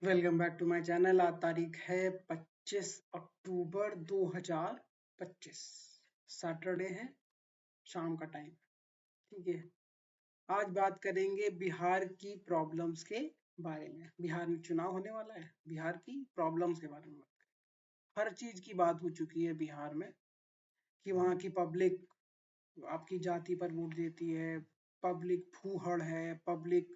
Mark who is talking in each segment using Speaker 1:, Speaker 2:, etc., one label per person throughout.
Speaker 1: Welcome back to my channel. आज तारीख है 25 अक्टूबर 2025। सैटरडे है, शाम का टाइम। ठीक है, आज बात करेंगे बिहार की प्रॉब्लम्स के बारे में। बिहार में चुनाव होने वाला है, बिहार की प्रॉब्लम्स के बारे में। हर चीज की बात हो चुकी है बिहार में कि वहाँ की पब्लिक आपकी जाति पर वोट देती है, पब्लिक फूहड़ है, पब्लिक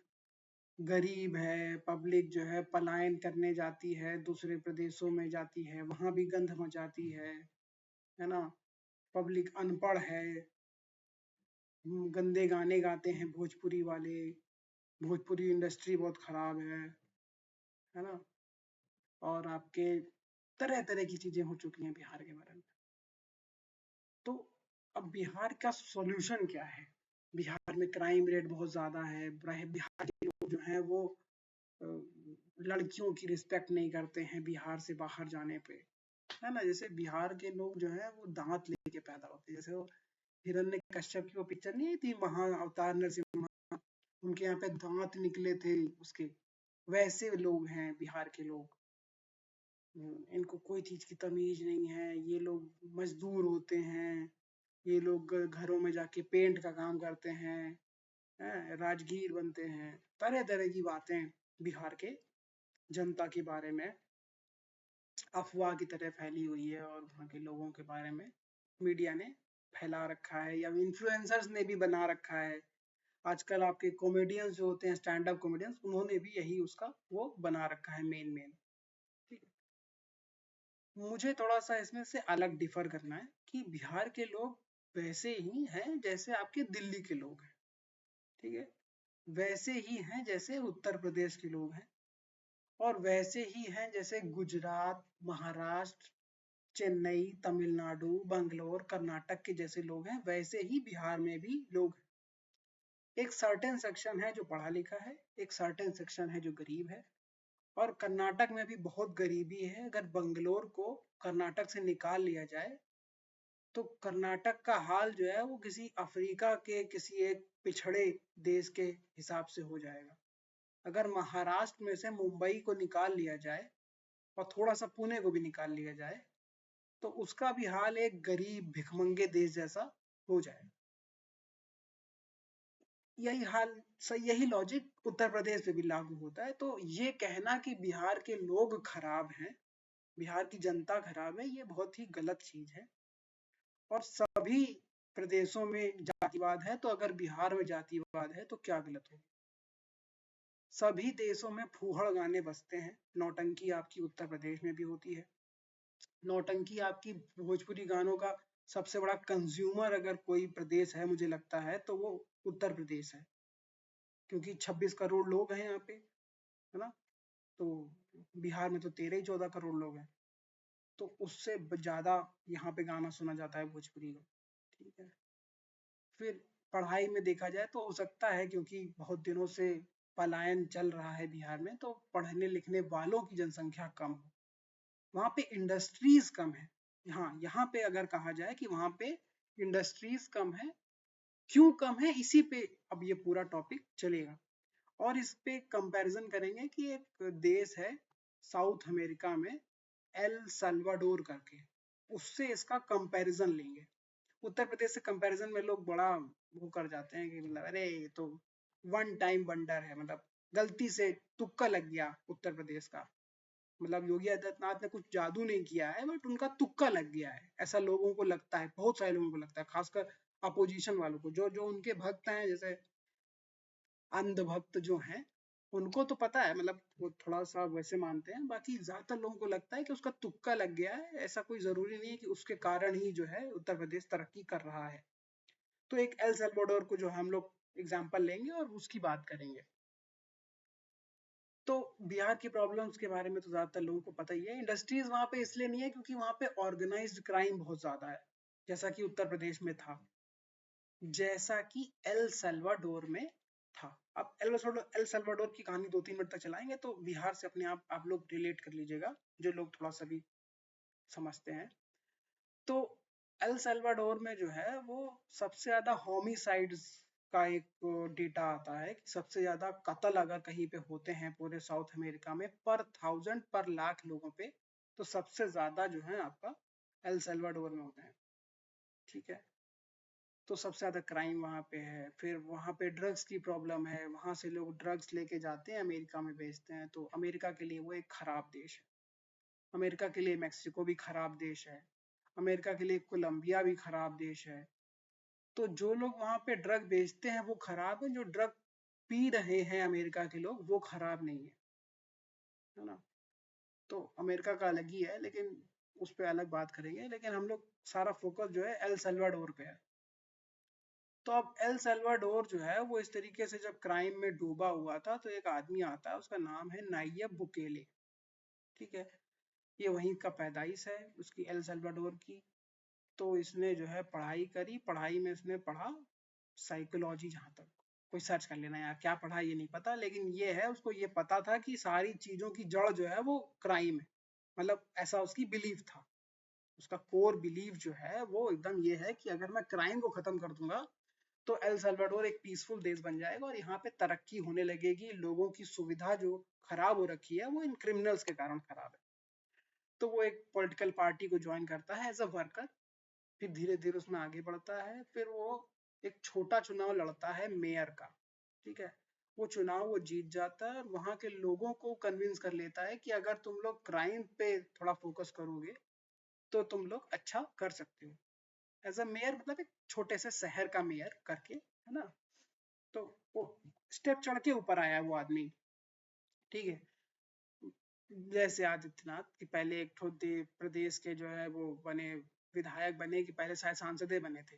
Speaker 1: गरीब है, पब्लिक जो है पलायन करने जाती है, दूसरे प्रदेशों में जाती है, वहां भी गंध मचाती है ना। पब्लिक अनपढ़ है, गंदे गाने गाते हैं भोजपुरी वाले, भोजपुरी इंडस्ट्री बहुत खराब है ना। और आपके तरह तरह की चीजें हो चुकी हैं बिहार के बारे में। तो अब बिहार का सॉल्यूशन क्या है? बिहार में क्राइम रेट बहुत ज्यादा है, बिहार के लोग जो हैं वो अ, लड़कियों की रिस्पेक्ट नहीं करते हैं बिहार से बाहर जाने पे, है ना। जैसे बिहार के लोग जो है वो दांत लेके पैदा होते हैं। जैसे वो हिरण्य कश्यप की वो पिक्चर नहीं आई थी, महा अवतार नरसिम्हा, उनके यहाँ पे दांत निकले थे उसके। वैसे लोग हैं बिहार के लोग। इनको कोई चीज की तमीज नहीं है, ये लोग मजदूर होते हैं, ये लोग घरों में जाके पेंट का काम करते हैं, राजगीर बनते हैं। तरह तरह की बातें बिहार के जनता के बारे में अफवाह की तरह फैली हुई है, और वहाँ के लोगों के बारे में मीडिया ने फैला रखा है, या इन्फ्लुएंसर्स ने भी बना रखा है। आजकल आपके कॉमेडियंस जो होते हैं, स्टैंड अप कॉमेडियंस, उन्होंने भी यही उसका वो बना रखा है मेन मेन। ठीक है, मुझे थोड़ा सा इसमें से अलग डिफर करना है कि बिहार के लोग वैसे ही हैं जैसे आपके दिल्ली के लोग हैं। ठीक है, वैसे ही हैं जैसे उत्तर प्रदेश के लोग हैं, और वैसे ही हैं जैसे गुजरात, महाराष्ट्र, चेन्नई, तमिलनाडु, बंगलोर, कर्नाटक के जैसे लोग हैं। वैसे ही बिहार में भी लोग हैं। एक सर्टेन सेक्शन है जो पढ़ा लिखा है, एक सर्टेन सेक्शन है जो गरीब है। और कर्नाटक में भी बहुत गरीबी है। अगर बंगलोर को कर्नाटक से निकाल लिया जाए तो कर्नाटक का हाल जो है वो किसी अफ्रीका के किसी एक पिछड़े देश के हिसाब से हो जाएगा। अगर महाराष्ट्र में से मुंबई को निकाल लिया जाए और थोड़ा सा पुणे को भी निकाल लिया जाए तो उसका भी हाल एक गरीब भिखमंगे देश जैसा हो जाए। यही हाल, सही, यही लॉजिक उत्तर प्रदेश पे भी लागू होता है। तो ये कहना कि बिहार के लोग खराब हैं, बिहार की जनता खराब है, ये बहुत ही गलत चीज है। और सभी प्रदेशों में जातिवाद है, तो अगर बिहार में जातिवाद है तो क्या गलत हो? सभी देशों में फूहड़ गाने बजते हैं, नौटंकी आपकी उत्तर प्रदेश में भी होती है। नौटंकी आपकी भोजपुरी गानों का सबसे बड़ा कंज्यूमर अगर कोई प्रदेश है मुझे लगता है तो वो उत्तर प्रदेश है, क्योंकि 26 करोड़ लोग हैं यहाँ पे, है ना। तो बिहार में तो 13 ही 14 करोड़ लोग हैं, तो उससे ज्यादा यहाँ पे गाना सुना जाता है भोजपुरी का। ठीक है, फिर पढ़ाई में देखा जाए तो हो सकता है क्योंकि बहुत दिनों से पलायन चल रहा है बिहार में, तो पढ़ने लिखने वालों की जनसंख्या कम हो, वहाँ पे इंडस्ट्रीज कम है। हाँ, यहाँ पे अगर कहा जाए कि वहाँ पे इंडस्ट्रीज कम है, क्यों कम है, इसी पे अब ये पूरा टॉपिक चलेगा। और इस पे कंपैरिजन करेंगे कि एक देश है साउथ अमेरिका में, एल साल्वाडोर करके, उससे इसका कंपैरिजन लेंगे। उत्तर प्रदेश से कंपैरिजन में लोग बड़ा वो कर जाते हैं कि मतलब अरे ये तो वन टाइम वंडर है, मतलब गलती से तुक्का लग गया उत्तर प्रदेश का। मतलब योगी आदित्यनाथ ने कुछ जादू नहीं किया है, बट उनका तुक्का लग गया है, ऐसा लोगों को लगता है, बहुत सारे लोगों को लगता है, खासकर अपोजिशन वालों को, जो जो उनके भक्त हैं, जैसे अंधभक्त जो हैं, उनको तो पता है, मतलब वो थोड़ा सा वैसे मानते हैं। बाकी ज्यादातर लोगों को लगता है कि उसका तुक्का लग गया है, ऐसा कोई जरूरी नहीं है कि उसके कारण ही जो है उत्तर प्रदेश तरक्की कर रहा है। तो एक एल सल्वाडोर को जो हम लोग एग्जाम्पल लेंगे और उसकी बात करेंगे। तो बिहार की प्रॉब्लम्स के बारे में तो ज्यादातर लोगों को पता ही है। इंडस्ट्रीज वहां पे इसलिए नहीं है क्योंकि वहां पे ऑर्गेनाइज्ड क्राइम बहुत ज्यादा है, जैसा कि उत्तर प्रदेश में था, जैसा कि एल सल्वाडोर में था। अब एल सल्वाडोर की कहानी 2-3 मिनट तक चलाएंगे, तो बिहार से अपने आप लोग रिलेट कर लीजिएगा, जो लोग थोड़ा सा भी समझते हैं। तो एल सल्वाडोर में जो है वो सबसे ज्यादा होमिसाइड्स का एक डेटा आता है कि सबसे ज्यादा कत्ल अगर कहीं पे होते हैं पूरे साउथ अमेरिका में पर 1000 पर लाख लोगों पे, तो सबसे ज्यादा जो है आपका एल सल्वाडोर में होते हैं। ठीक है, तो सबसे ज्यादा क्राइम वहाँ पे है। फिर वहाँ पे ड्रग्स की प्रॉब्लम है, वहाँ से लोग ड्रग्स लेके जाते हैं अमेरिका में बेचते हैं, तो अमेरिका के लिए वो एक खराब देश है। अमेरिका के लिए मेक्सिको भी खराब देश है, अमेरिका के लिए कोलंबिया भी खराब देश है। तो जो लोग वहाँ पे ड्रग बेचते हैं वो खराब है, जो ड्रग पी रहे हैं अमेरिका के लोग वो खराब नहीं है ना। तो अमेरिका का अलग ही है, लेकिन उस पर अलग बात करेंगे। लेकिन हम लोग सारा फोकस जो है एल सल्वाडोर पे है। तो अब एल सल्वाडोर जो है वो इस तरीके से जब क्राइम में डूबा हुआ था, तो एक आदमी आता है, उसका नाम है नायब बुकेले। ठीक है, ये वहीं का पैदाइश है उसकी, एल सल्वाडोर की। तो इसने जो है पढ़ाई करी, पढ़ाई में इसने पढ़ा साइकोलॉजी। जहाँ तक कोई सर्च कर लेना यार क्या पढ़ा ये नहीं पता, लेकिन ये है उसको ये पता था कि सारी चीजों की जड़ जो है वो क्राइम है। मतलब ऐसा उसकी बिलीव था, उसका कोर बिलीव जो है वो एकदम ये है कि अगर मैं क्राइम को खत्म कर दूंगा तो एल सल्वाडोर एक पीसफुल देश बन जाएगा और यहाँ पे तरक्की होने लगेगी। लोगों की सुविधा जो खराब हो रखी है वो इन क्रिमिनल्स के कारण खराब है। तो वो एक पॉलिटिकल पार्टी को ज्वाइन करता है एज अ वर्कर, फिर धीरे धीरे उसमें आगे बढ़ता है। फिर वो एक छोटा चुनाव लड़ता है मेयर का। ठीक है, वो चुनाव वो जीत जाता है और वहां के लोगों को कन्विंस कर लेता है कि अगर तुम लोग क्राइम पे थोड़ा फोकस करोगे तो तुम लोग अच्छा कर सकते हो। एज अ मेयर मतलब एक छोटे से शहर का मेयर करके, है ना। तो वो स्टेप चढ़ के ऊपर आया वो आदमी। ठीक है, जैसे आदित्यनाथ कि पहले एक प्रदेश के जो है वो बने विधायक बने, कि पहले शायद सांसद बने थे,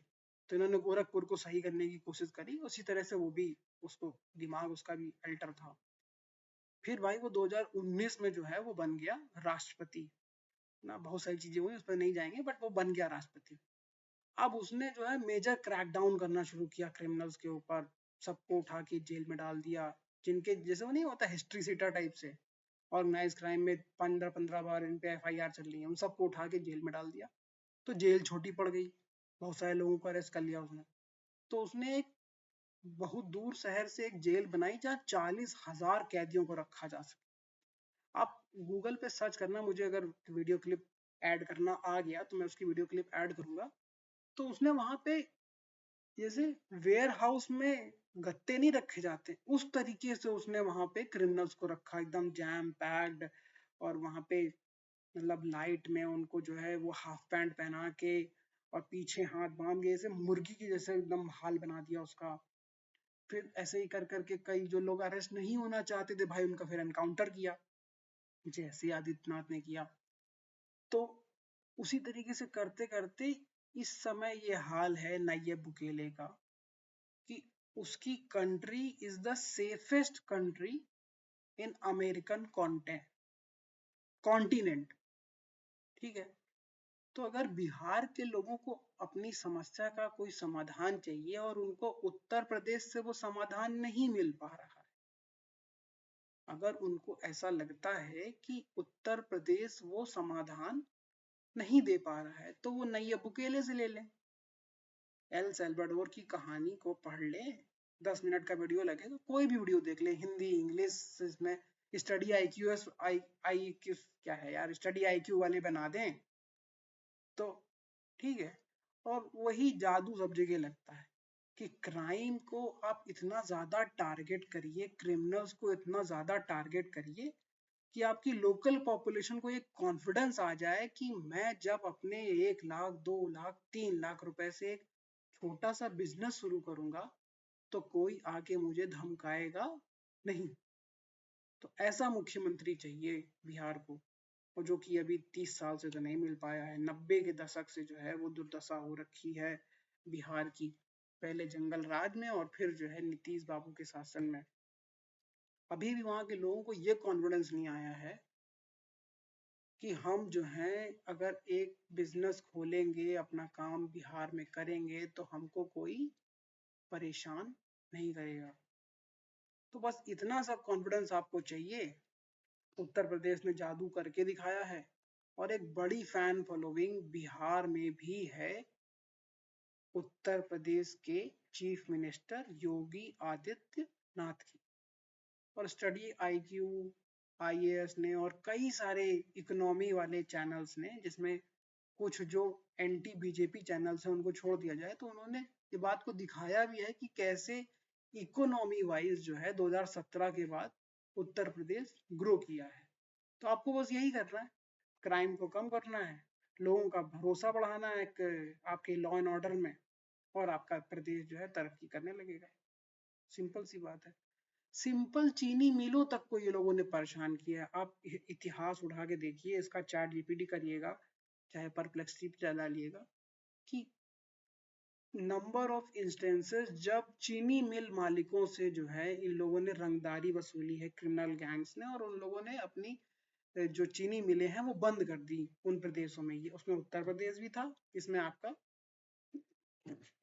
Speaker 1: तो इन्होंने गोरखपुर को सही करने की कोशिश करी, उसी तरह से वो भी, उसको दिमाग उसका भी अल्टर था। फिर भाई वो 2019 में जो है वो बन गया राष्ट्रपति ना। बहुत सारी चीजें हुई, उस पर नहीं जाएंगे, बट वो बन गया राष्ट्रपति। अब उसने जो है मेजर क्रैकडाउन करना शुरू किया क्रिमिनल्स के ऊपर, सबको उठा के जेल में डाल दिया, जिनके जैसे वो नहीं होता हिस्ट्री सीटर टाइप से, ऑर्गेनाइज क्राइम में 15-15 बार इन पे एफआईआर चल रही है, उन सबको उठा के जेल में डाल दिया। तो जेल छोटी पड़ गई, बहुत सारे लोगों को अरेस्ट कर लिया उसने। तो उसने एक बहुत दूर शहर से एक जेल बनाई जहाँ 40,000 कैदियों को रखा जा सके। आप गूगल पे सर्च करना, मुझे अगर वीडियो क्लिप ऐड करना आ गया तो मैं उसकी वीडियो क्लिप ऐड करूंगा। तो उसने वहां पे जैसे वेयर हाउस में गत्ते नहीं रखे जाते उस तरीके से उसने वहां पे क्रिमिनल्स को रखा, एकदम जैम पैक्ड। और वहां पे मतलब लाइट में उनको जो है वो हाफ पैंट पहना के और पीछे हाथ बांध के ऐसे मुर्गी की जैसे एकदम हाल बना दिया उसका। फिर ऐसे ही कर करके कई जो लोग अरेस्ट नहीं होना चाहते थे भाई, उनका फिर एनकाउंटर किया, जैसे आदित्यनाथ ने किया। तो उसी तरीके से करते करते इस समय ये हाल है नायब बुकेले का, कि उसकी country is the safest country in American continent. ठीक है, तो अगर बिहार के लोगों को अपनी समस्या का कोई समाधान चाहिए और उनको उत्तर प्रदेश से वो समाधान नहीं मिल पा रहा है, अगर उनको ऐसा लगता है कि उत्तर प्रदेश वो समाधान नहीं दे पा रहा है, तो वो नैय्यर बुकेले से ले लें। एल सल्वाडोर की कहानी को पढ़ ले, 10 मिनट का वीडियो लगेगा, कोई भी वीडियो देख ले, हिंदी इंग्लिश, इसमें study I Q S I Q क्या है यार, स्टडी आई क्यू वाले बना दें तो ठीक है। और वही जादू सब जगह लगता है कि क्राइम को आप इतना ज्यादा टारगेट करिए, क्रिमिनल्स को इतना ज्यादा टारगेट करिए कि आपकी लोकल पॉपुलेशन को एक कॉन्फिडेंस आ जाए कि मैं जब अपने 1 लाख 2 लाख 3 लाख रुपए से एक छोटा सा बिजनेस शुरू करूंगा तो कोई आके मुझे धमकाएगा नहीं। तो ऐसा मुख्यमंत्री चाहिए बिहार को, और जो कि अभी 30 साल से तो नहीं मिल पाया है। 90 के दशक से जो है वो दुर्दशा हो रखी है बिहार की, पहले जंगल राज में और फिर जो है नीतीश बाबू के शासन में। अभी भी वहां के लोगों को ये कॉन्फिडेंस नहीं आया है कि हम जो हैं अगर एक बिजनेस खोलेंगे, अपना काम बिहार में करेंगे तो हमको कोई परेशान नहीं करेगा। तो बस इतना सा कॉन्फिडेंस आपको चाहिए। उत्तर प्रदेश ने जादू करके दिखाया है और एक बड़ी फैन फॉलोइंग बिहार में भी है। उत्तर प्रदेश के चीफ मिनिस्टर योगी आदित्यनाथ की। और स्टडी IQ, IAS ने और कई सारे इकोनॉमी वाले चैनल्स ने, जिसमें कुछ जो एंटी बीजेपी चैनल्स हैं उनको छोड़ दिया जाए, तो उन्होंने ये बात को दिखाया भी है कि कैसे इकोनॉमी वाइज जो है 2017 के बाद उत्तर प्रदेश ग्रो किया है। तो आपको बस यही करना है, क्राइम को कम करना है, लोगों का भरोसा बढ़ाना है आपके लॉ एंड ऑर्डर में, और आपका प्रदेश जो है तरक्की करने लगेगा। सिंपल सी बात है। सिंपल चीनी मिलों तक को ये लोगों ने परेशान किया है। आप इतिहास उठा के देखिए, इसका चैट जीपीटी करिएगा, चाहे परप्लेक्सिटी पे चला लिएगा, कि नंबर ऑफ इंस्टेंसेस जब चीनी मिल मालिकों से जो है इन लोगों ने रंगदारी वसूली है, क्रिमिनल गैंग्स ने, और उन लोगों ने अपनी जो चीनी मिलें हैं वो बंद कर दी उन प्रदेशों में। ये उसमें उत्तर प्रदेश भी था, इसमें आपका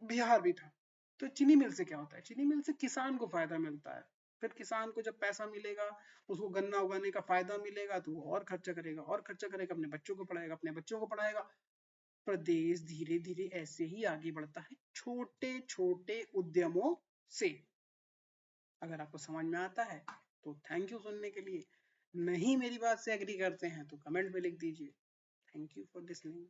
Speaker 1: बिहार भी था। तो चीनी मिल से क्या होता है? चीनी मिल से किसान को फायदा मिलता है। फिर किसान को जब पैसा मिलेगा, उसको गन्ना उगाने का फायदा मिलेगा, तो वो और खर्चा करेगा, और खर्चा करेगा, अपने बच्चों को पढ़ाएगा, अपने बच्चों को पढ़ाएगा। प्रदेश धीरे धीरे ऐसे ही आगे बढ़ता है, छोटे छोटे उद्यमों से। अगर आपको समझ में आता है तो थैंक यू सुनने के लिए। नहीं मेरी बात से एग्री करते हैं तो कमेंट में लिख दीजिए। Thank you for listening.